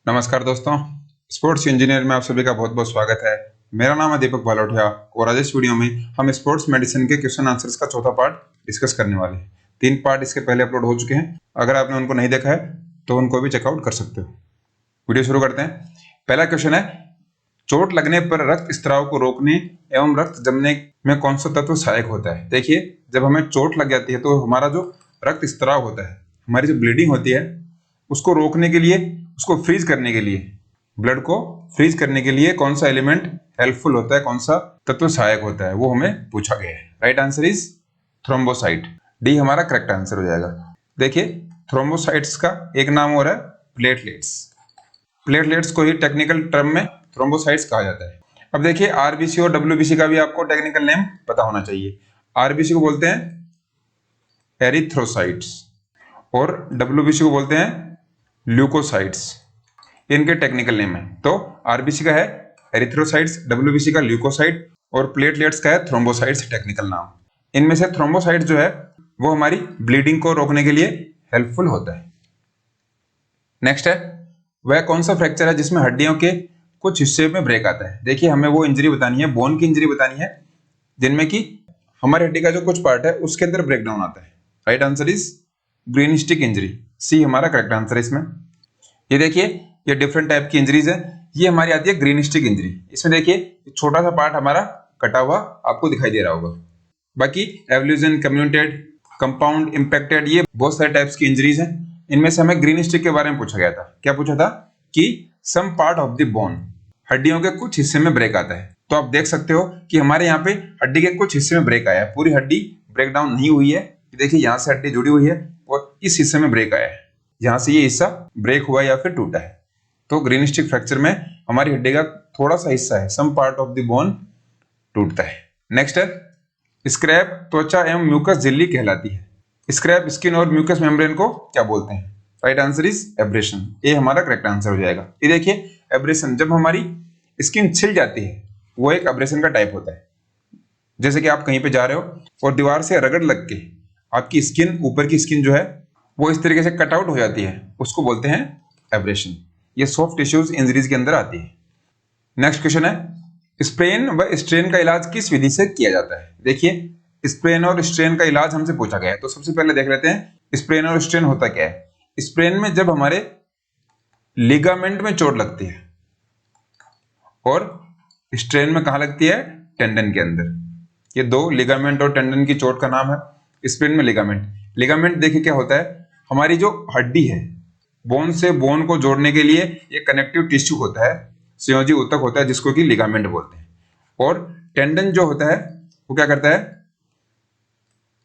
नमस्कार दोस्तों, sports engineer में आप सभी का बहुत बहुत स्वागत है। मेरा नाम है दीपक भालोठिया और आज इस वीडियो में हम स्पोर्ट्स मेडिसिन के क्वेश्चन आंसर्स का चौथा पार्ट डिस्कस करने वाले हैं। 3 पार्ट इसके पहले अपलोड हो चुके हैं। अगर आपने उनको नहीं देखा है तो उनको भी चेकआउट कर सकते हो। वीडियो शुरू करते हैं। पहला क्वेश्चन है, चोट लगने पर रक्त स्त्राव को रोकने एवं रक्त जमने में कौन सा तत्व सहायक होता है। देखिए, जब हमें चोट लग जाती है तो हमारा जो रक्त स्त्राव होता है, हमारी जो ब्लीडिंग होती है, उसको रोकने के लिए, उसको फ्रीज करने के लिए, ब्लड को फ्रीज करने के लिए कौन सा एलिमेंट हेल्पफुल होता है, कौन सा तत्व सहायक होता है, वो हमें पूछा गया है। Right answer is thrombocyte. D हमारा करेक्ट आंसर हो जाएगा। देखिए, थ्रोम्बोसाइट्स का एक नाम और है प्लेटलेट्स। प्लेटलेट्स को ही टेक्निकल टर्म में थ्रोम्बोसाइट्स कहा जाता है। अब देखिए, आरबीसी और डब्ल्यूबीसी का भी आपको टेक्निकल नेम पता होना चाहिए। आरबीसी को बोलते हैं एरिथ्रोसाइट्स और डब्ल्यूबीसी को बोलते हैं ल्यूकोसाइट्स। इनके टेक्निकल नेम है। तो आरबीसी का है एरिथ्रोसाइट्स, डब्ल्यूबीसी का ल्यूकोसाइट और प्लेटलेट्स का है थ्रोम्बोसाइट्स टेक्निकल नाम। इनमें से थ्रोम्बोसाइट्स जो है वो हमारी ब्लीडिंग को रोकने के लिए हेल्पफुल होता है। नेक्स्ट है, वह कौन सा फ्रैक्चर है जिसमें हड्डियों के कुछ हिस्से में ब्रेक आता है। देखिए, हमें वो इंजरी बतानी है, बोन की इंजरी बतानी है जिनमें कि हमारी हड्डी का जो कुछ पार्ट है उसके अंदर ब्रेकडाउन आता है। Right answer is green stick injury. C हमारा करेक्ट आंसर है इसमें। ये देखिए, ये डिफरेंट टाइप की इंजरीज है। ये हमारी आती है ग्रीन स्टिक इंजरी। इसमें देखिए, छोटा सा पार्ट हमारा कटा हुआ आपको दिखाई दे रहा होगा। बाकी एवल्यूजन, कम्युनिटेड, कंपाउंड, इंपैक्टेड, ये बहुत सारे टाइप्स की इंजरीज हैं। इनमें से हमें ग्रीन स्टिक के बारे में पूछा गया था। क्या पूछा था कि some part of the bone, हड्डियों के कुछ हिस्से में ब्रेक आता है। तो आप देख सकते हो कि हमारे यहाँ पे हड्डी के कुछ हिस्से में ब्रेक आया है। पूरी हड्डी ब्रेक डाउन नहीं हुई है। देखिए, यहाँ से हड्डी जुड़ी हुई है और इस हिस्से में ब्रेक आया है, यहाँ से ये हिस्सा ब्रेक हुआ या फिर टूटा है। तो ग्रीन स्टिक फ्रैक्चर में हमारी हड्डी का थोड़ा सा हिस्सा है, some part of the bone, टूटता है। नेक्स्ट है, स्क्रैप त्वचा एवं म्यूकस झिल्ली कहलाती है। स्क्रैप स्किन और म्यूकस मेम्ब्रेन को क्या बोलते हैं। Right answer is abrasion. ये हमारा करेक्ट आंसर हो जाएगा। ये देखिए, एब्रेशन, जब हमारी स्किन छिल जाती है वो एक एब्रेशन का टाइप होता है। जैसे कि आप कहीं पे जा रहे हो और दीवार से रगड़ लग के आपकी स्किन, ऊपर की स्किन जो है वो इस तरीके से कट आउट हो जाती है, उसको बोलते हैं एब्रेशन। ये सॉफ्ट टिश्यूज इंजरीज के अंदर आती है। नेक्स्ट क्वेश्चन है, स्प्रेन व स्ट्रेन का इलाज किस विधि से किया जाता है। देखिए, स्प्रेन और स्ट्रेन का इलाज हमसे पूछा गया है। तो सबसे पहले देख लेते हैं स्प्रेन और स्ट्रेन होता क्या है। स्प्रेन में जब हमारे लिगामेंट में चोट लगती है और स्ट्रेन में कहां लगती है, टेंडन के अंदर। ये दो, लिगामेंट और टेंडन की चोट का नाम है। स्प्रेन में लिगामेंट। लिगामेंट देखिए क्या होता है, हमारी जो हड्डी है, बोन से बोन को जोड़ने के लिए ये कनेक्टिव टिश्यू होता है, संयोजी ऊतक होता है जिसको कि लिगामेंट बोलते हैं। और टेंडन जो होता है वो क्या करता है,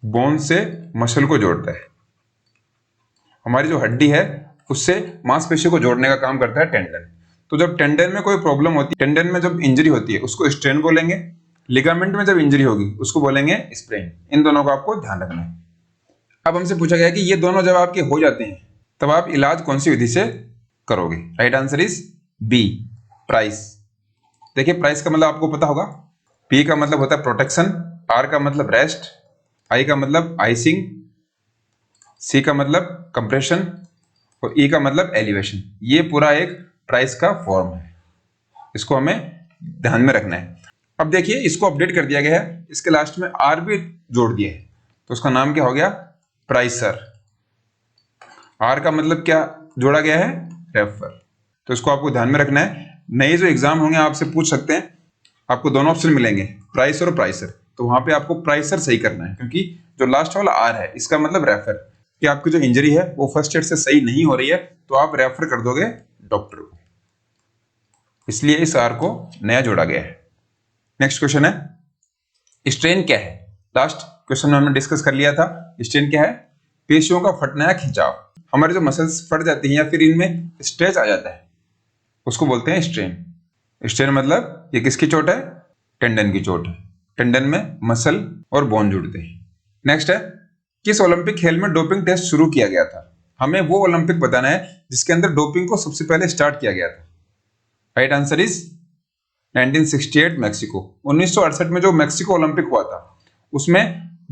बोन से मसल को जोड़ता है। हमारी जो हड्डी है उससे मांसपेशी को जोड़ने का काम करता है टेंडन। तो जब टेंडन में कोई प्रॉब्लम होती है, टेंडन में जब इंजरी होती है उसको स्ट्रेन बोलेंगे, लिगामेंट में जब इंजरी होगी उसको बोलेंगे स्प्रेन। इन दोनों का आपको ध्यान रखना है। अब हमसे पूछा गया कि ये दोनों जब आपके हो जाते हैं तब आप इलाज कौन सी विधि से करोगे। Right answer is B, price. देखिए, प्राइस का मतलब आपको पता होगा। पी का मतलब होता है प्रोटेक्शन, आर का मतलब रेस्ट, आई का मतलब आइसिंग, सी का मतलब कंप्रेशन और ई का मतलब एलिवेशन। ये पूरा एक प्राइस का फॉर्म है, इसको हमें ध्यान में रखना है। अब देखिए, इसको अपडेट कर दिया गया है, इसके लास्ट में आर भी जोड़ दिया है, तो उसका नाम क्या हो गया, प्राइसर। आर का मतलब क्या जोड़ा गया है, रेफर। तो इसको आपको ध्यान में रखना है। नए जो एग्जाम होंगे आपसे पूछ सकते हैं, आपको दोनों ऑप्शन मिलेंगे, प्राइसर और प्राइसर। तो वहां पे आपको प्राइसर सही करना है, क्योंकि जो लास्ट वाला आर है इसका मतलब रेफर, कि आपकी जो इंजरी है वो फर्स्ट एड से सही नहीं हो रही है तो आप रेफर कर दोगे डॉक्टर को, इसलिए इस आर को नया जोड़ा गया है। नेक्स्ट क्वेश्चन है, स्ट्रेन क्या है। लास्ट क्वेश्चन में हमने डिस्कस कर लिया था। स्ट्रेन क्या है, पेशियों का फटना या खिंचाव। हमारे जो मसल्स फट जाती हैं या फिर इनमें स्ट्रेच आ जाता है उसको बोलते हैं स्ट्रेन। स्ट्रेन मतलब ये किसकी चोट है, टेंडन की चोट है। टेंडन में मसल और बोन जुड़ते हैं। नेक्स्ट है, किस ओलंपिक खेल में डोपिंग टेस्ट शुरू किया गया था। हमें वो ओलंपिक बताना है जिसके अंदर डोपिंग को सबसे पहले स्टार्ट किया गया था। Right answer is 1968 Mexico. 1968 में जो मैक्सिको ओलंपिक हुआ था उसमें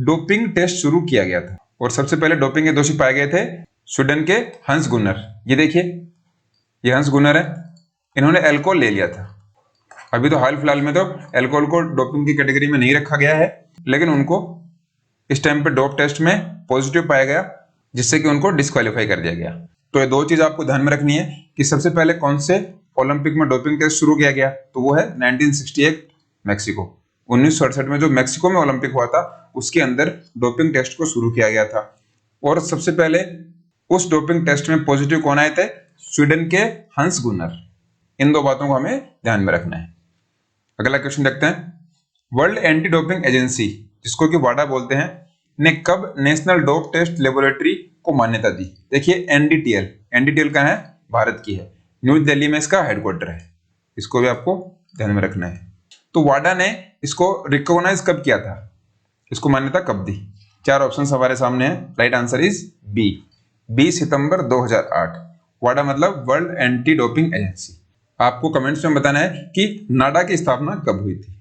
डोपिंग टेस्ट शुरू किया गया था और सबसे पहले डोपिंग के दोषी पाए गए थे स्वीडन के हंस गुनर। ये देखिए, ये हंस गुनर है, इन्होंने अल्कोहल ले लिया था। अभी तो हाल फिलहाल में तो अल्कोहल को डोपिंग की कैटेगरी में नहीं रखा गया है, लेकिन उनको इस टाइम पे डोप टेस्ट में पॉजिटिव पाया गया, जिससे कि उनको डिस्क्वालीफाई कर दिया गया। तो ये दो चीज आपको ध्यान में रखनी है कि सबसे पहले कौन से ओलंपिक में डोपिंग टेस्ट शुरू किया गया, तो वो है 1968 मैक्सिको। 1968 में जो मैक्सिको में ओलंपिक हुआ था उसके अंदर डोपिंग टेस्ट को शुरू किया गया था। और सबसे पहले उस डोपिंग टेस्ट में पॉजिटिव कौन आए थे? स्वीडन के हंस गुनर। इन दो बातों को हमें ध्यान में रखना है। अगला क्वेश्चन देखते हैं। वर्ल्ड एंटी डोपिंग एजेंसी, जिसको कि वाडा बोलते हैं, ने कब नेशनल डोप टेस्ट लेबोरेटरी को मान्यता दी? देखिए एनडीटीएल, एनडीटीएल का है, भारत की है, न्यू दिल्ली में इसका हेडक्वार्टर है। इसको भी आपको ध्यान में रखना है। तो वाडा ने इसको रिकॉग्नाइज कब किया था, इसको मान्यता कब दी? चार ऑप्शन हमारे सामने है। राइट आंसर इज बी, 20 सितंबर 2008। वाडा मतलब वर्ल्ड एंटी डोपिंग एजेंसी। आपको कमेंट्स में बताना है कि नाडा की स्थापना कब हुई थी।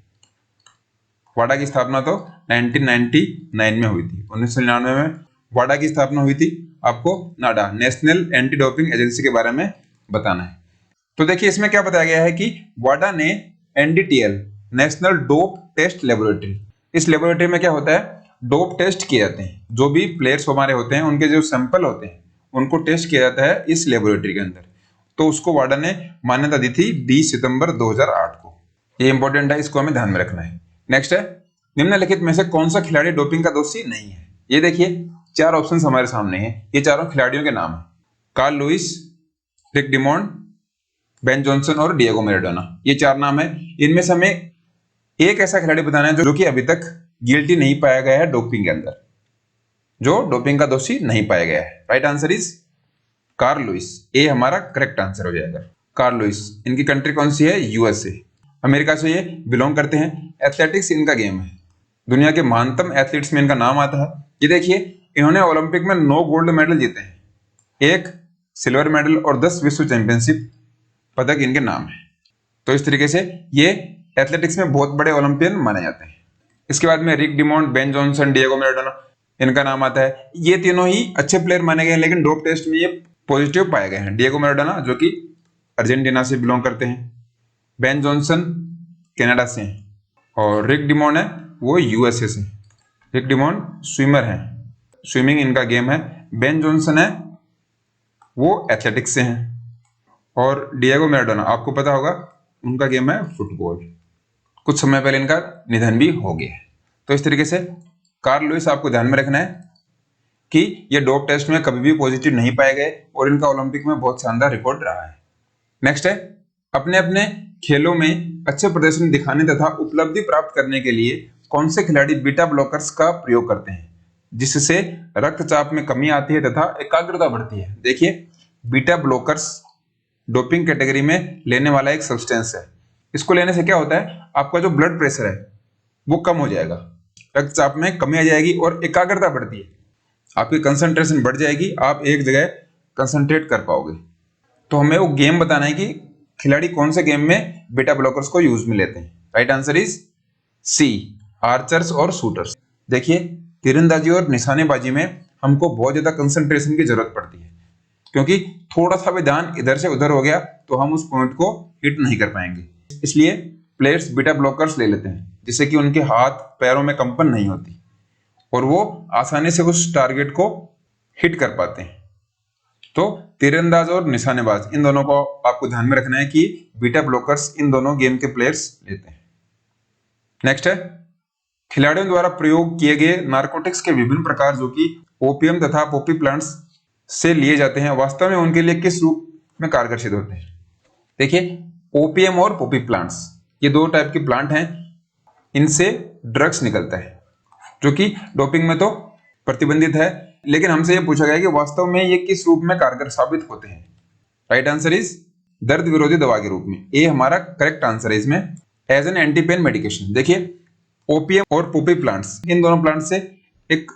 वाडा की स्थापना तो 1999 में हुई थी। 1999 में वाडा की स्थापना हुई थी। आपको नाडा, नेशनल एंटी डोपिंग एजेंसी के बारे में बताना है। तो देखिए इसमें क्या बताया गया है कि वाडा ने NDTL, national dope test laboratory, इस लेबोरेटरी में क्या होता है, डोप टेस्ट किए जाते हैं। जो भी प्लेयर्स हमारे होते हैं उनके जो सैंपल होते हैं उनको टेस्ट किया जाता है इस लेबोरेटरी के अंदर। तो उसको वाडा ने मान्यता दी थी 20 सितंबर 2008 को। ये इंपॉर्टेंट है, इसको हमें ध्यान में रखना है। नेक्स्ट है, निम्नलिखित में से कौन सा खिलाड़ी डोपिंग का दोषी नहीं है? ये देखिए चार ऑप्शंस हमारे सामने हैं। ये चारों खिलाड़ियों के नाम है, कार्ल लुइस, रिक डिमॉन्ड, बेन जॉनसन और डिएगो मैराडोना। ये चार नाम है। इनमें से हमें एक ऐसा खिलाड़ी बताना है जो कि अभी तक गिल्टी नहीं पाया गया है डोपिंग के अंदर, जो डोपिंग का दोषी नहीं पाया गया है। Right answer is Carl Lewis. A हमारा करेक्ट आंसर हो जाएगा, कार्ल लुइस। इनकी कंट्री कौन सी है? यूएसए, अमेरिका से ये बिलोंग करते हैं। एथलेटिक्स इनका गेम है, दुनिया के महानतम एथलीट्स में इनका नाम आता है। ये देखिए इन्होंने ओलंपिक में 9 गोल्ड मेडल जीते हैं, 1 सिल्वर मेडल और 10 विश्व चैंपियनशिप पदक इनके नाम है। तो इस तरीके से ये एथलेटिक्स में बहुत बड़े ओलंपियन माने जाते हैं। इसके बाद में रिक डिमॉन्ड, बेन जॉनसन, डिएगो मैराडोना, इनका नाम आता है। ये तीनों ही अच्छे प्लेयर माने गए हैं, लेकिन डोप टेस्ट में ये पॉजिटिव पाए गए हैं। डिएगो मैराडोना जो कि अर्जेंटीना से बिलोंग करते हैं, बेन जॉनसन कनाडा से हैं, और रिक डिमॉन्ड है वो यूएसए से। रिक डिमॉन्ड स्विमर हैं, स्विमिंग इनका गेम है। बेन जॉनसन है वो एथलेटिक्स से हैं, और डिएगो मैराडोना आपको पता होगा उनका गेम है फुटबॉल। कुछ समय पहले इनका निधन भी हो गया है। तो इस तरीके से कार्ल लुइस आपको ध्यान में रखना है कि ये डोप टेस्ट में कभी भी पॉजिटिव नहीं पाए गए और इनका ओलंपिक में बहुत शानदार रिकॉर्ड रहा है। नेक्स्ट है, अपने अपने खेलों में अच्छे प्रदर्शन दिखाने तथा उपलब्धि प्राप्त करने के लिए कौन से खिलाड़ी बीटा ब्लॉकर्स का प्रयोग करते हैं, जिससे रक्तचाप में कमी आती है तथा एकाग्रता बढ़ती है? देखिए बीटा ब्लॉकर्स डोपिंग कैटेगरी में लेने वाला एक सब्सटेंस है। इसको लेने से क्या होता है, आपका जो ब्लड प्रेशर है वो कम हो जाएगा, रक्तचाप में कमी आ जाएगी और एकाग्रता बढ़ती है, आपकी कंसंट्रेशन बढ़ जाएगी, आप एक जगह कंसंट्रेट कर पाओगे। तो हमें वो गेम बताना है कि खिलाड़ी कौन से गेम में बीटा ब्लॉकर्स को यूज में लेते हैं। Right answer is C, archers और शूटर्स। देखिए तीरंदाजी और निशानेबाजी में हमको बहुत ज्यादा कंसंट्रेशन की जरूरत पड़ती है, क्योंकि थोड़ा सा भी ध्यान इधर से उधर हो गया तो हम उस पॉइंट को हिट नहीं कर पाएंगे। इसलिए प्लेयर्स बीटा ब्लॉकर्स ले लेते हैं, जिससे कि उनके हाथ पैरों में कंपन नहीं होती और वो आसानी से उस टारगेट को हिट कर पाते हैं। तो तीरंदाज और निशानेबाज इन दोनों को आपको ध्यान में रखना है कि बीटा ब्लॉकर्स इन दोनों गेम के प्लेयर्स लेते हैं। नेक्स्ट है, खिलाड़ियों द्वारा प्रयोग किए गए नारकोटिक्स के विभिन्न प्रकार जो कि ओपियम तथा पोपी प्लांट्स से लिए जाते हैं, वास्तव में उनके लिए किस रूप में कारगर सिद्ध होते हैं? देखिए ओपियम और पोपी प्लांट्स ये दो टाइप के प्लांट हैं, इनसे ड्रग्स निकलता है जो कि डोपिंग में तो प्रतिबंधित है, लेकिन हमसे ये पूछा गया कि वास्तव में ये किस रूप में कारगर साबित होते हैं। राइट आंसर इज दर्द विरोधी दवा के रूप में। ये हमारा करेक्ट आंसर है इसमें, as an anti pain medication. देखिए ओपियम और पोपी प्लांट्स, इन दोनों प्लांट से एक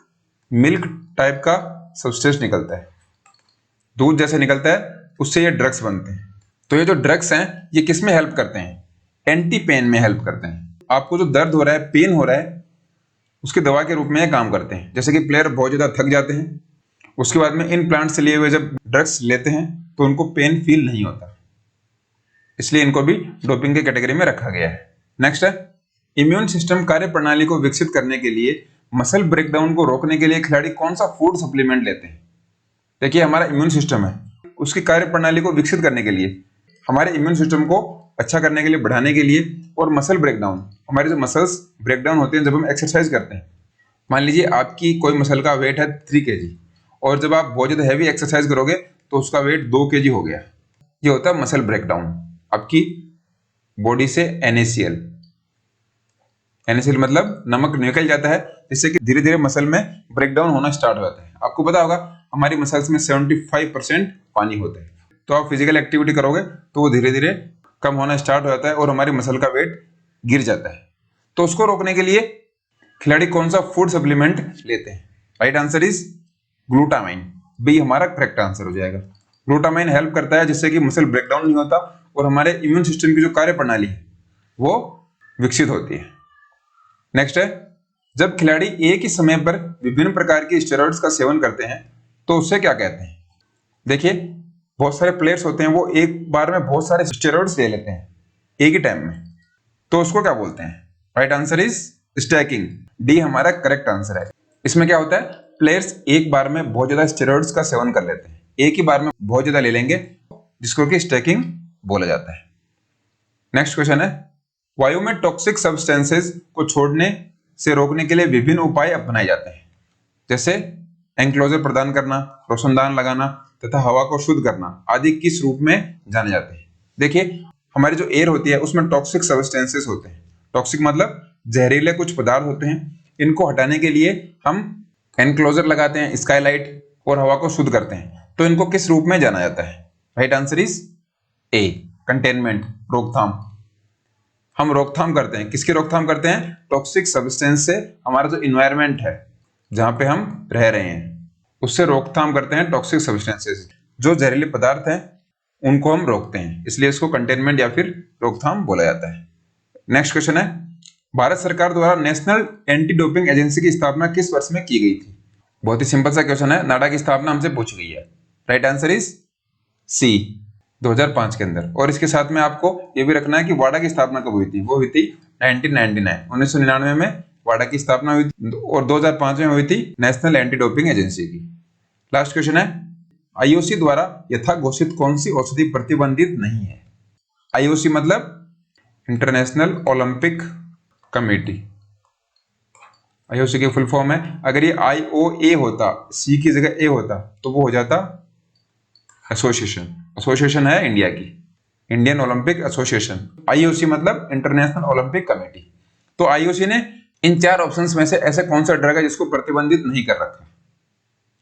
मिल्क टाइप का सब्सटेंस निकलता है, दूध जैसे निकलता है, उससे ये ड्रग्स बनते हैं। तो ये जो ड्रग्स हैं ये किस में हेल्प करते हैं? एंटी पेन में हेल्प करते हैं। आपको जो दर्द हो रहा है, पेन हो रहा है, उसकी दवा के रूप में ये काम करते हैं। जैसे कि प्लेयर बहुत ज्यादा थक जाते हैं, उसके बाद में इन प्लांट से लिए हुए जब ड्रग्स लेते हैं तो उनको पेन फील नहीं होता। इसलिए इनको भी डोपिंग की कैटेगरी में रखा गया है। नेक्स्ट है, इम्यून सिस्टम कार्य प्रणाली को विकसित करने के लिए मसल ब्रेकडाउन को रोकने के लिए खिलाड़ी कौन सा फूड सप्लीमेंट लेते हैं। देखिए, हमारा इम्यून सिस्टम है, उसकी कार्य प्रणाली को विकसित करने के लिए, हमारे इम्यून सिस्टम को अच्छा करने के लिए, बढ़ाने के लिए, और मसल ब्रेकडाउन, हमारे जो मसल्स ब्रेकडाउन होते हैं जब हम एक्सरसाइज करते हैं। मान लीजिए आपकी कोई मसल का वेट है 3 kg और जब आप बहुत ज्यादा हैवी एक्सरसाइज करोगे तो उसका वेट 2 kg हो गया। ये होता है मसल ब्रेकडाउन। आपकी बॉडी से NaCl मतलब नमक निकल जाता है, जिससे कि धीरे धीरे मसल में ब्रेकडाउन होना स्टार्ट हो जाता है। आपको पता होगा हमारी मसल्स में 75% पानी होता है, तो आप फिजिकल एक्टिविटी करोगे तो वो धीरे धीरे कम होना स्टार्ट हो जाता है और हमारी मसल का वेट गिर जाता है। तो उसको रोकने के लिए खिलाड़ी कौन सा फूड सप्लीमेंट लेते हैं? Right answer is glutamine. B हमारा करेक्ट आंसर हो जाएगा। ग्लूटामाइन हेल्प करता है जिससे कि मसल ब्रेकडाउन नहीं होता और हमारे इम्यून सिस्टम की जो कार्य प्रणाली है वो विकसित होती है। नेक्स्ट है, जब खिलाड़ी एक ही समय पर विभिन्न प्रकार के स्टेरॉइड्स का सेवन करते हैं तो उससे क्या कहते हैं? देखिए, बहुत सारे प्लेयर्स होते हैं वो एक बार में बहुत सारे स्टेरॉइड्स ले लेते हैं एक ही टाइम में, तो उसको क्या बोलते हैं? Right answer is stacking. D हमारा करेक्ट आंसर है। इसमें क्या होता है, प्लेयर्स एक बार में बहुत ज्यादा स्टेरॉइड्स का सेवन कर लेते हैं, एक ही बार में बहुत ज्यादा ले लेंगे, जिसको कि स्टैकिंग बोला जाता है। नेक्स्ट क्वेश्चन है, वायु में टॉक्सिक सब्सटेंसेस को छोड़ने से रोकने के लिए विभिन्न उपाय अपनाए जाते हैं, जैसे एंक्लोजर प्रदान करना, रोशनदान लगाना तथा हवा को शुद्ध करना आदि किस रूप में जाने जाते हैं? देखिए, हमारी जो एयर होती है उसमें टॉक्सिक सब्सटेंसेस होते हैं। टॉक्सिक मतलब जहरीले कुछ पदार्थ होते हैं। इनको हटाने के लिए हम एनक्लोजर लगाते हैं, स्काईलाइट, और हवा को शुद्ध करते हैं। तो इनको किस रूप में जाना जाता है? Right answer is a, containment, रोकथाम। हम रोकथाम करते हैं, किसकी रोकथाम करते हैं? टॉक्सिक सब्सटेंस से हमारा जो इन्वायरमेंट है जहां पे हम रह रहे हैं उससे रोकथाम करते हैं। टॉक्सिक सब्सटेंसेस जो जहरीले पदार्थ हैं उनको हम रोकते हैं, इसलिए इसको कंटेनमेंट या फिर रोकथाम बोला जाता है। नेक्स्ट क्वेश्चन है, भारत सरकार द्वारा नेशनल एंटी डोपिंग एजेंसी की स्थापना किस वर्ष में की गई थी? बहुत ही सिंपल सा क्वेश्चन है, नाडा की स्थापना हमसे पूछ गई है। राइट आंसर इज सी, 2005 के अंदर। और इसके साथ में आपको ये भी रखना है कि वाडा की स्थापना कब हुई थी? वो हुई थी 1999 में वाडा की स्थापना हुई थी और 2005 में हुई थी नेशनल एंटी डोपिंग एजेंसी की। लास्ट क्वेश्चन है, IOC द्वारा यथा घोषित कौन सी औषधि प्रतिबंधित नहीं है? IOC मतलब इंटरनेशनल ओलंपिक कमेटी। IOC की फुल फॉर्म है। अगर ये IOA होता, C की जगह A होता, तो वो हो जाता एसोसिएशन। एसोसिएशन है इंडिया की, इंडियन ओलंपिक एसोसिएशन। IOC मतलब इंटरनेशनल ओलंपिक कमेटी। तो IOC ने इन 4 ऑप्शंस में से ऐसे कौन सा ड्रग है जिसको प्रतिबंधित नहीं कर रखा?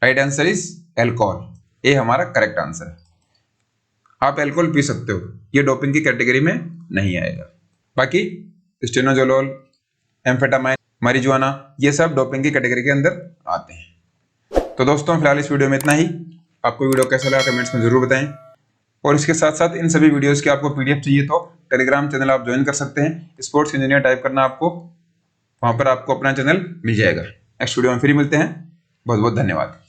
Right answer is alcohol. ये हमारा करेक्ट आंसर है। आप एल्कोहल पी सकते हो, ये डोपिंग की कैटेगरी में नहीं आएगा। बाकी स्टेनोजोलोल, एम्फेटामाइन, marijuana, ये सब डोपिंग की कैटेगरी के अंदर आते हैं। तो दोस्तों, फिलहाल इस वीडियो में इतना ही। आपको वीडियो कैसा लगा कमेंट्स में जरूर बताएं, और इसके साथ साथ इन सभी वीडियोस की आपको PDF चाहिए तो टेलीग्राम चैनल आप ज्वाइन कर सकते हैं। स्पोर्ट्स इंजीनियर टाइप करना, आपको वहां पर आपको अपना चैनल मिल जाएगा। नेक्स्ट वीडियो में फिर मिलते हैं। बहुत बहुत धन्यवाद।